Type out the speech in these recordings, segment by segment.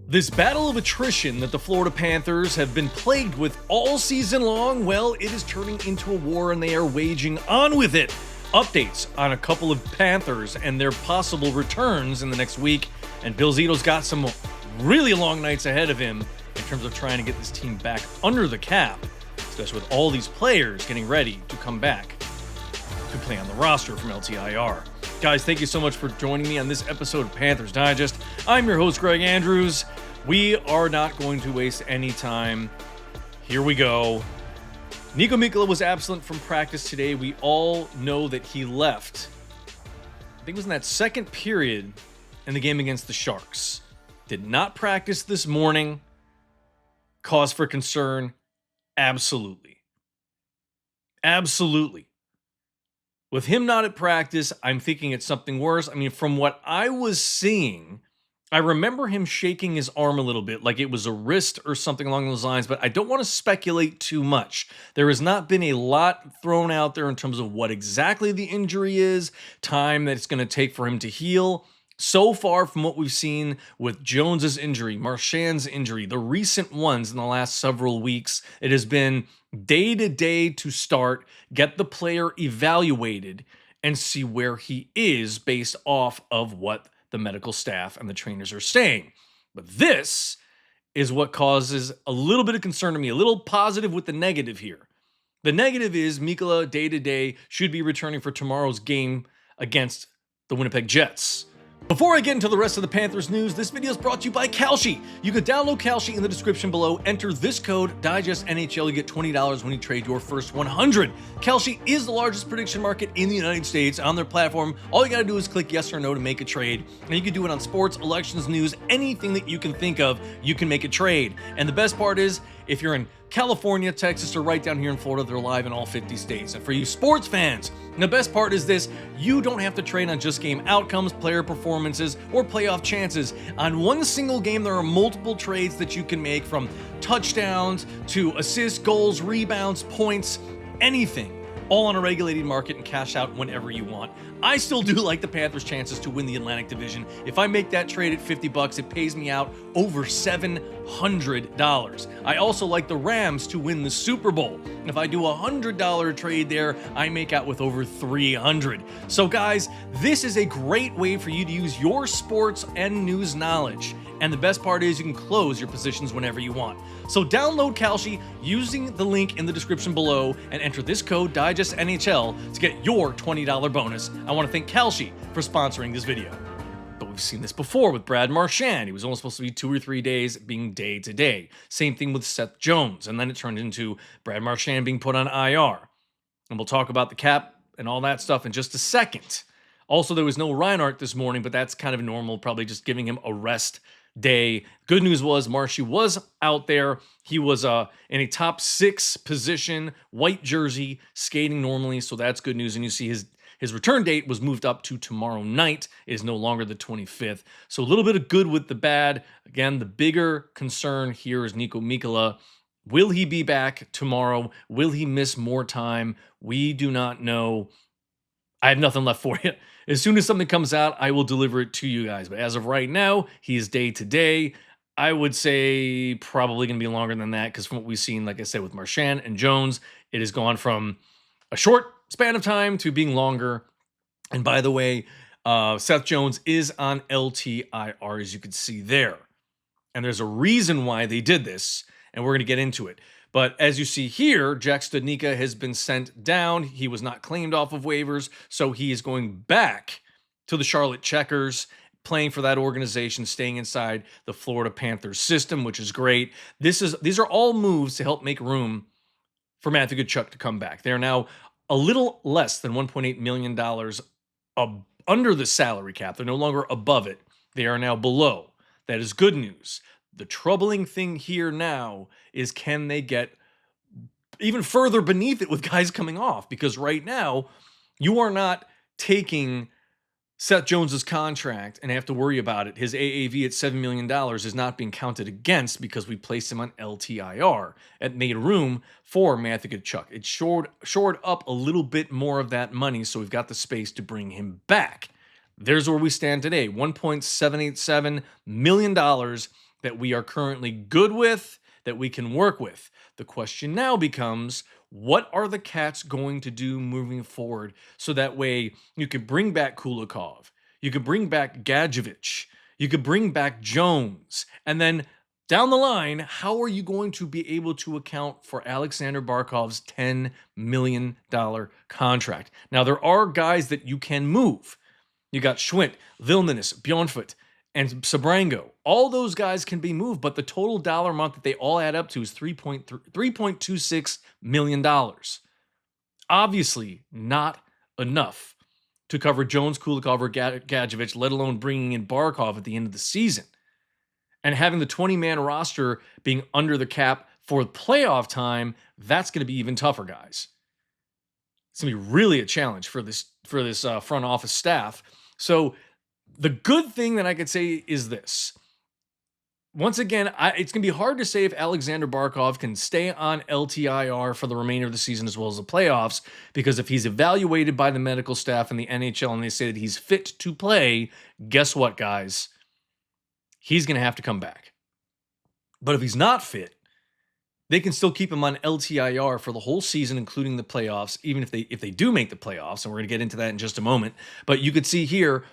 This battle of attrition that the Florida Panthers have been plagued with all season long, well, it is turning into a war and they are waging on with it. Updates on a couple of Panthers and their possible returns in the next week. And Bill Zito's got some really long nights ahead of him in terms of trying to get this team back under the cap, especially with all these players getting ready to come back to play on the roster from LTIR. Guys, thank you so much for joining me on this episode of Panthers Digest. I'm your host, Greg Andrews. We are not going to waste any time. Here we go. Niko Mikkola was absent from practice today. We all know that he left. I think it was in that second period in the game against the Sharks. Did not practice this morning. Cause for concern? Absolutely. Absolutely. With him not at practice, I'm thinking it's something worse. I mean, from what I was seeing, I remember him shaking his arm a little bit, like it was a wrist or something along those lines, but I don't want to speculate too much. There has not been a lot thrown out there in terms of what exactly the injury is, time that it's going to take for him to heal. So far from what we've seen with Jones's injury, Marchand's injury, the recent ones in the last several weeks, it has been day to day to start, get the player evaluated, and see where he is based off of what the medical staff and the trainers are saying. But this is what causes a little bit of concern to me, a little positive with the negative here. The negative is Mikkola day to day should be returning for tomorrow's game against the Winnipeg Jets. Before I get into the rest of the Panthers news, this video is brought to you by Kalshi. You can download Kalshi in the description below. Enter this code, DIGESTNHL. You get $20 when you trade your first 100. Kalshi is the largest prediction market in the United States. On their platform, all you got to do is click yes or no to make a trade. And you can do it on sports, elections, news, anything that you can think of, you can make a trade. And the best part is, if you're in California, Texas, or right down here in Florida, they're live in all 50 states. And for you sports fans, the best part is this: you don't have to trade on just game outcomes, player performances, or playoff chances. On one single game, there are multiple trades that you can make, from touchdowns to assists, goals, rebounds, points, anything, all on a regulated market, and cash out whenever you want. I still do like the Panthers' chances to win the Atlantic Division. If I make that trade at $50, it pays me out over $700. I also like the Rams to win the Super Bowl. If I do a $100 trade there, I make out with over $300. So guys, this is a great way for you to use your sports and news knowledge. And the best part is you can close your positions whenever you want. So download Kalshi using the link in the description below and enter this code DIGESTNHL to get your $20 bonus. I want to thank Kalshi for sponsoring this video. But we've seen this before with Brad Marchand. He was only supposed to be 2 or 3 days, being day to day. Same thing with Seth Jones. And then it turned into Brad Marchand being put on IR. And we'll talk about the cap and all that stuff in just a second. Also, there was no Reinhart this morning, but that's kind of normal, probably just giving him a rest day. Good news was Maurice was out there. He was in a top 6 position, white jersey, skating normally, so that's good news. And you see his return date was moved up to tomorrow night. It is no longer the 25th. So a little bit of good with the bad. Again, the bigger concern here is Niko Mikkola. Will he be back tomorrow? Will he miss more time? We do not know. I have nothing left for you. As soon as something comes out, I will deliver it to you guys. But as of right now, he is day to day. I would say probably going to be longer than that, because from what we've seen, like I said, with Marchand and Jones, it has gone from a short span of time to being longer. And by the way, Seth Jones is on LTIR, as you can see there. And there's a reason why they did this, and we're going to get into it. But as you see here, Jack Studnicka has been sent down. He was not claimed off of waivers, so he is going back to the Charlotte Checkers, playing for that organization, staying inside the Florida Panthers system, which is great. These are all moves to help make room for Matthew Tkachuk to come back. They are now a little less than $1.8 million under the salary cap. They're no longer above it. They are now below. That is good news. The troubling thing here now is, can they get even further beneath it with guys coming off? Because right now, you are not taking Seth Jones's contract and have to worry about it. His AAV at $7 million is not being counted against because we placed him on LTIR. It made room for Matthew Tkachuk. It shored up a little bit more of that money, so we've got the space to bring him back. There's where we stand today, $1.787 million that we are currently good with, that we can work with. The question now becomes, what are the Cats going to do moving forward so that way you could bring back Kulikov, you could bring back Gadjevich, you could bring back Jones, and then down the line, how are you going to be able to account for Aleksander Barkov's $10 million contract? Now, there are guys that you can move. You got Schwint, Vilnius, Bjornfoot, and Sabrango. All those guys can be moved, but the total dollar amount that they all add up to is $3.26 million. Obviously, not enough to cover Jones, Kulikov, or Gadjevich, let alone bringing in Barkov at the end of the season. And having the 20-man roster being under the cap for playoff time, that's going to be even tougher, guys. It's going to be really a challenge for this front office staff. So the good thing that I could say is this. Once again, it's going to be hard to say if Aleksander Barkov can stay on LTIR for the remainder of the season as well as the playoffs, because if he's evaluated by the medical staff in the NHL and they say that he's fit to play, guess what, guys? He's going to have to come back. But if he's not fit, they can still keep him on LTIR for the whole season, including the playoffs, even if they do make the playoffs, and we're going to get into that in just a moment. But you could see here,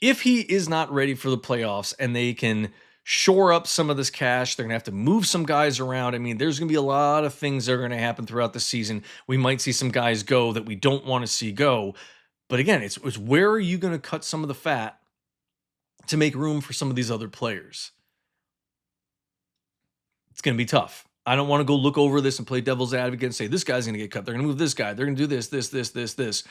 if he is not ready for the playoffs and they can shore up some of this cash, they're going to have to move some guys around. I mean, there's going to be a lot of things that are going to happen throughout the season. We might see some guys go that we don't want to see go. But again, it's where are you going to cut some of the fat to make room for some of these other players? It's going to be tough. I don't want to go look over this and play devil's advocate and say, this guy's going to get cut. They're going to move this guy. They're going to do this.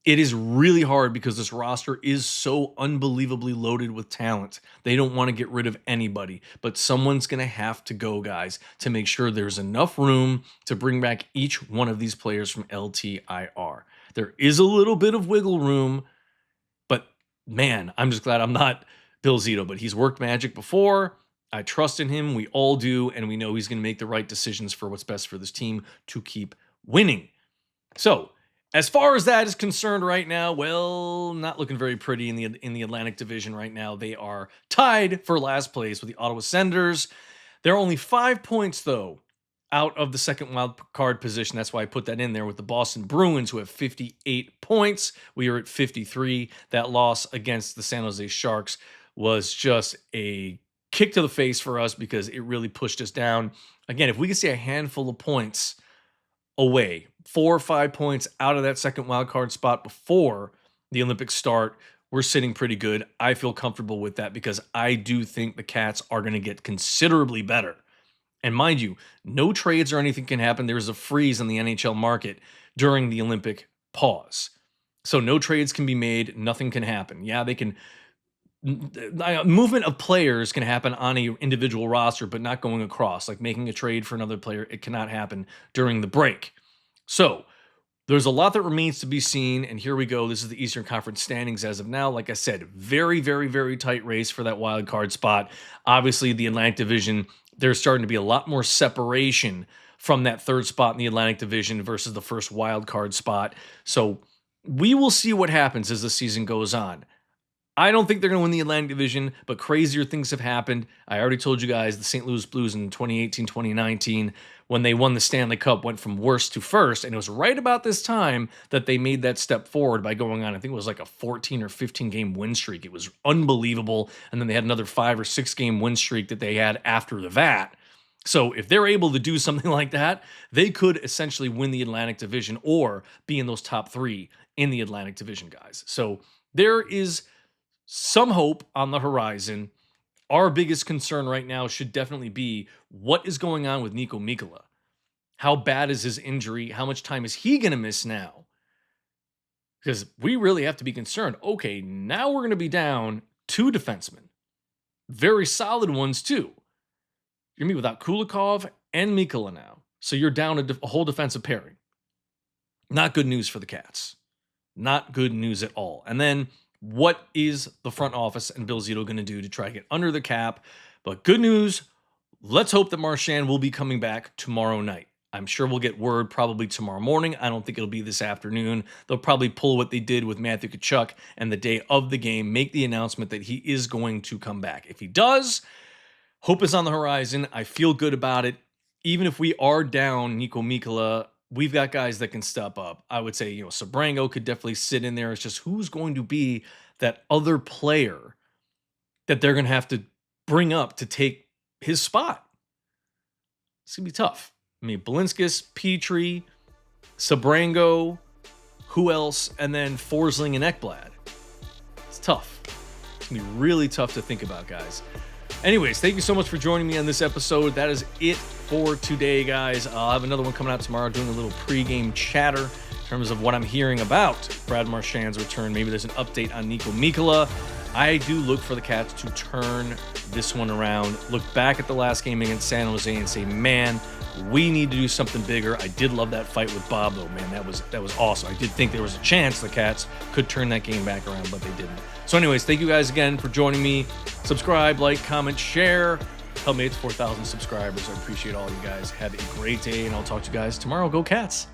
It is really hard because this roster is so unbelievably loaded with talent. They don't want to get rid of anybody, but someone's going to have to go, guys, to make sure there's enough room to bring back each one of these players from LTIR. There is a little bit of wiggle room, but man, I'm just glad I'm not Bill Zito, but he's worked magic before. I trust in him. We all do, and we know he's going to make the right decisions for what's best for this team to keep winning. So, as far as that is concerned right now, well, not looking very pretty in the Atlantic Division right now. They are tied for last place with the Ottawa Senators. They're only 5 points, though, out of the second wild card position. That's why I put that in there with the Boston Bruins, who have 58 points. We are at 53. That loss against the San Jose Sharks was just a kick to the face for us because it really pushed us down. Again, if we could see a handful of points away, 4 or 5 points out of that second wild card spot before the Olympics start, we're sitting pretty good. I feel comfortable with that because I do think the Cats are going to get considerably better. And mind you, no trades or anything can happen. There's a freeze in the NHL market during the Olympic pause. So no trades can be made. Nothing can happen. Yeah, they can. Movement of players can happen on an individual roster, but not going across, like making a trade for another player. It cannot happen during the break. So there's a lot that remains to be seen. And here we go. This is the Eastern Conference standings as of now. Like I said, very, very, very tight race for that wild card spot. Obviously, the Atlantic Division, there's starting to be a lot more separation from that third spot in the Atlantic Division versus the first wild card spot. So we will see what happens as the season goes on. I don't think they're going to win the Atlantic Division, but crazier things have happened. I already told you guys the St. Louis Blues in 2018, 2019, when they won the Stanley Cup, went from worst to first. And it was right about this time that they made that step forward by going on, I think it was like a 14 or 15 game win streak. It was unbelievable. And then they had another 5 or 6 game win streak that they had after that. So if they're able to do something like that, they could essentially win the Atlantic Division or be in those top 3 in the Atlantic Division, guys. So there is some hope on the horizon. Our biggest concern right now should definitely be what is going on with Niko Mikkola. How bad is his injury? How much time is he going to miss now? Because we really have to be concerned. Okay, now we're going to be down 2 defensemen. Very solid ones, too. You're going to be without Kulikov and Mikkola now. So you're down a whole defensive pairing. Not good news for the Cats. Not good news at all. And then what is the front office and Bill Zito going to do to try to get under the cap? But good news, let's hope that Marchand will be coming back tomorrow night. I'm sure we'll get word probably tomorrow morning. I don't think it'll be this afternoon. They'll probably pull what they did with Matthew Tkachuk and the day of the game, make the announcement that he is going to come back. If he does, Hope is on the horizon. I feel good about it. Even if we are down Niko Mikkola, we've got guys that can step up. I would say, Sebrango could definitely sit in there. It's just who's going to be that other player that they're going to have to bring up to take his spot. It's going to be tough. I mean, Balinskis, Petrie, Sebrango, who else? And then Forsling and Ekblad. It's tough. It's going to be really tough to think about, guys. Anyways, thank you so much for joining me on this episode. That is it for today, guys. I'll have another one coming out tomorrow, doing a little pregame chatter in terms of what I'm hearing about Brad Marchand's return. Maybe there's an update on Niko Mikkola. I do look for the Cats to turn this one around, look back at the last game against San Jose and say, man, we need to do something bigger. I did love that fight with Bob, though, man. That was awesome. I did think there was a chance the Cats could turn that game back around, but they didn't. So anyways, thank you guys again for joining me. Subscribe, like, comment, share. Help me to 4,000 subscribers. I appreciate all you guys. Have a great day, and I'll talk to you guys tomorrow. Go Cats!